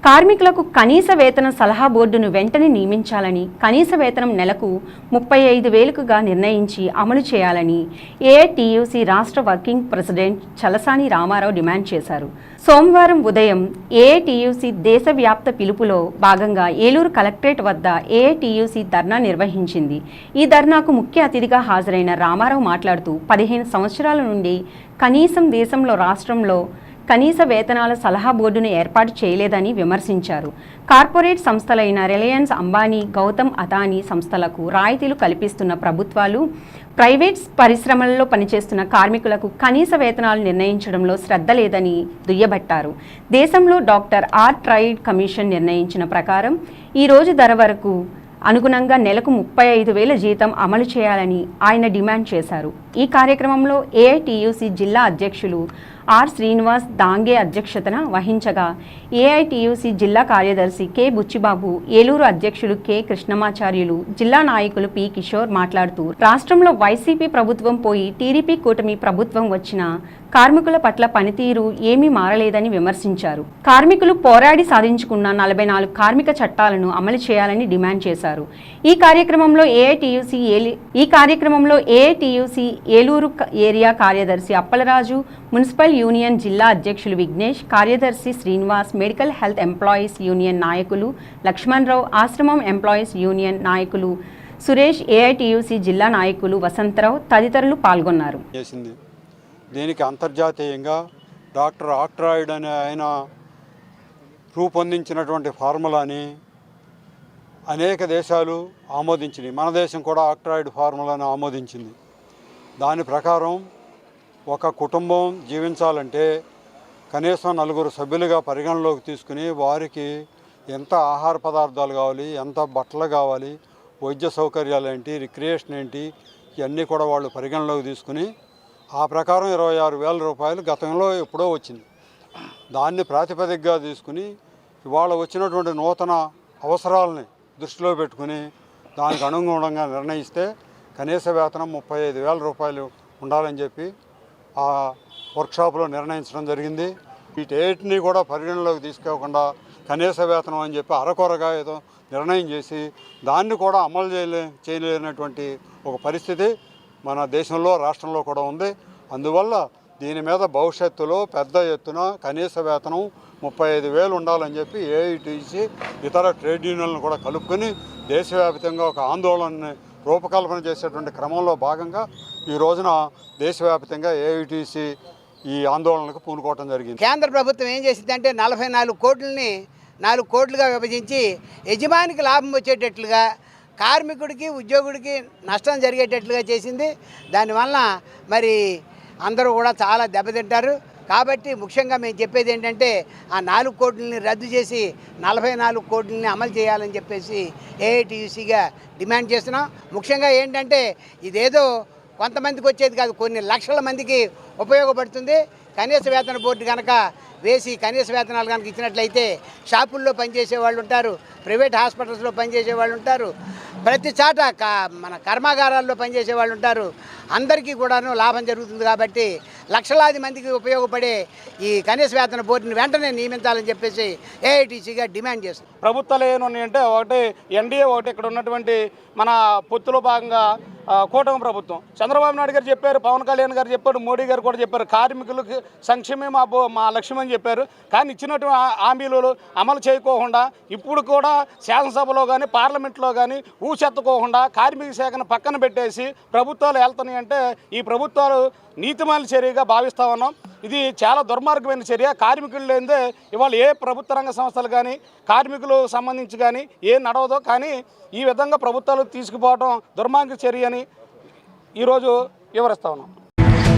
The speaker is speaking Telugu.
కార్మికులకు కనీస వేతన సలహా బోర్డును వెంటనే నియమించాలని, కనీస వేతనం నెలకు 35,000గా నిర్ణయించి అమలు చేయాలని ఏఐటీయూసీ రాష్ట్ర working president Chalasani Ramarao demand చేశారు. సోమవారం ఉదయం ఏఐటీయూసీ దేశవ్యాప్త పిలుపులో భాగంగా ఏలూరు కలెక్టరేట్ వద్ద ఏఐటీయూసీ ధర్నా నిర్వహించింది. ఈ ధర్నాకు ముఖ్య అతిథిగా హాజరైన రామారావు మాట్లాడుతూ 15 సంవత్సరాల నుండి కనీసం దేశంలో రాష్ట్రంలో కనీస వేతనాల సలహా బోర్డును ఏర్పాటు చేయలేదని విమర్శించారు. కార్పొరేట్ సంస్థలైన రిలయన్స్, అంబానీ, గౌతమ్ అదానీ సంస్థలకు రాయితీలు కల్పిస్తున్న ప్రభుత్వాలు ప్రైవేట్ పరిశ్రమలలో పనిచేస్తున్న కార్మికులకు కనీస వేతనాలు నిర్ణయించడంలో శ్రద్ధ లేదని దుయ్యబట్టారు. దేశంలో డాక్టర్ ఆర్ ట్రైడ్ కమిషన్ నిర్ణయించిన ప్రకారం ఈ రోజు ధర వరకు అనుగుణంగా నెలకు 35,000 జీతం అమలు చేయాలని ఆయన డిమాండ్ చేశారు. ఈ కార్యక్రమంలో ఏఐటీయూసీ జిల్లా అధ్యక్షులు ఆర్ శ్రీనివాస్ దాంగే అధ్యక్షతన వహించగా, ఏఐటీయూసీ జిల్లా కార్యదర్శి కె బుచ్చిబాబు, ఏలూరు అధ్యక్షులు కె కృష్ణమాచార్యులు, జిల్లా నాయకులు పి కిషోర్ మాట్లాడుతూ రాష్ట్రంలో వైసీపీ ప్రభుత్వం పోయి టీడీపీ కూటమి ప్రభుత్వం వచ్చినా కార్మికుల పట్ల పనితీరు ఏమీ మారలేదని విమర్శించారు. కార్మికులు పోరాడి సాధించుకున్న 44 కార్మిక చట్టాలను అమలు చేయాలని డిమాండ్ చేశారు. ఈ కార్యక్రమంలో ఏఐటీయూసీ ఏలూరు ఏరియా కార్యదర్శి అప్పలరాజు, మున్సిపల్ యూనియన్ జిల్లా అధ్యక్షులు విఘ్నేష్, కార్యదర్శి Srinivas, medical health employees union నాయకులు లక్ష్మణరావు, ఆశ్రమం ఎంప్లాయీస్ యూనియన్ నాయకులు సురేష్, ఏఐటీయూసీ జిల్లా నాయకులు వసంతరావు తదితరులు పాల్గొన్నారు. దీనికి అంతర్జాతీయంగా డాక్టర్ ఆక్ట్రాయిడ్ అనే ఆయన రూపొందించినటువంటి ఫార్ములాని అనేక దేశాలు ఆమోదించినాయి. మన దేశం కూడా ఆక్ట్రాయిడ్ ఫార్ములాని ఆమోదించింది. దాని ప్రకారం ఒక కుటుంబం జీవించాలంటే కనీసం 4 సభ్యులుగా పరిగణలోకి తీసుకుని వారికి ఎంత ఆహార పదార్థాలు కావాలి, ఎంత బట్టలు కావాలి, వైద్య సౌకర్యాలు ఏంటి, రిక్రియేషన్ ఏంటి, ఇవన్నీ కూడా వాళ్ళు పరిగణలోకి తీసుకుని ఆ ప్రకారం 26,000 రూపాయలు గతంలో ఎప్పుడో వచ్చింది. దాన్ని ప్రాతిపదికగా తీసుకుని ఇవాళ వచ్చినటువంటి నూతన అవసరాలని దృష్టిలో పెట్టుకుని దానికి అనుగుణంగా నిర్ణయిస్తే కనీస వేతనం 35,000 రూపాయలు ఉండాలని చెప్పి ఆ వర్క్షాప్లో నిర్ణయించడం జరిగింది. వీటన్నిటినీ కూడా పరిగణలోకి తీసుకోకుండా కనీస వేతనం అని చెప్పి అరకొరగా ఏదో నిర్ణయం చేసి దాన్ని కూడా అమలు చేయలేనటువంటి ఒక పరిస్థితి మన దేశంలో రాష్ట్రంలో కూడా ఉంది. అందువల్ల దీని మీద భవిష్యత్తులో పెద్ద ఎత్తున కనీస వేతనం 35,000 ఉండాలని చెప్పి ఏఐటీసీ ఇతర ట్రేడ్ యూనియన్లను కూడా కలుపుకొని దేశవ్యాప్తంగా ఒక ఆందోళనని రూపకల్పన చేసేటువంటి క్రమంలో భాగంగా ఈ రోజున దేశవ్యాప్తంగా ఏఐటీసీ ఈ ఆందోళనకు పూనుకోవడం జరిగింది. కేంద్ర ప్రభుత్వం ఏం చేసిందంటే 44 కోట్లని 4 కోట్లుగా విభజించి యజమానికి లాభం వచ్చేటట్లుగా కార్మికుడికి ఉద్యోగుడికి నష్టం జరిగేటట్లుగా చేసింది. దానివల్ల మరి అందరూ కూడా చాలా దెబ్బతింటారు. కాబట్టి ముఖ్యంగా మేము చెప్పేది ఏంటంటే ఆ 4 కోట్లని రద్దు చేసి 44 కోట్లని అమలు చేయాలని చెప్పేసి ఏఐటీయూసీగా డిమాండ్ చేస్తున్నాం. ముఖ్యంగా ఏంటంటే ఇదేదో కొంతమందికి వచ్చేది కాదు, కొన్ని లక్షల మందికి ఉపయోగపడుతుంది. కనీస వేతన బోర్డు కనుక వేసి కనీస వేతనాలు కనుక ఇచ్చినట్లయితే షాపుల్లో పనిచేసే వాళ్ళు ఉంటారు, ప్రైవేట్ హాస్పిటల్స్లో పనిచేసే వాళ్ళు ఉంటారు, ప్రతి చాట మన కర్మాగారాల్లో పనిచేసే వాళ్ళు ఉంటారు. అందరికీ కూడాను లాభం జరుగుతుంది. కాబట్టి లక్షలాది మందికి ఉపయోగపడే ఈ కనీస వేతన బోర్డుని వెంటనే నియమించాలని చెప్పేసి ఏఐటీసీగా డిమాండ్ చేస్తుంది. ప్రభుత్వాలు ఏమన్నాయంటే ఒకటి ఎన్డీఏ, ఒకటి ఇక్కడ ఉన్నటువంటి మన పొత్తులో భాగంగా కూటమి ప్రభుత్వం. చంద్రబాబు నాయుడు గారు చెప్పారు, పవన్ కళ్యాణ్ గారు చెప్పారు, మోడీ గారు కూడా చెప్పారు కార్మికులకు సంక్షేమమే మా లక్ష్యం అని చెప్పారు. కానీ ఇచ్చినటువంటి హామీలు అమలు చేయకోకుండా ఇప్పుడు కూడా శాసనసభలో కానీ పార్లమెంట్లో కానీ ఊచెత్తుకోకుండా కార్మిక శాఖను పక్కన పెట్టేసి ప్రభుత్వాలు వెళ్తున్నాయి అంటే ఈ ప్రభుత్వాలు నీతిమాలిన చర్యగా భావిస్తూ ఉన్నాం. ఇది చాలా దుర్మార్గమైన చర్య. కార్మికులు లేనిదే ఇవాళ ఏ ప్రభుత్వ రంగ సంస్థలు కానీ కార్మికులు సంబంధించి కానీ ఏ నడవదో. కానీ ఈ విధంగా ప్రభుత్వాలు తీసుకుపోవడం దుర్మార్గ చర్య అని ఈరోజు వివరిస్తూ ఉన్నాం.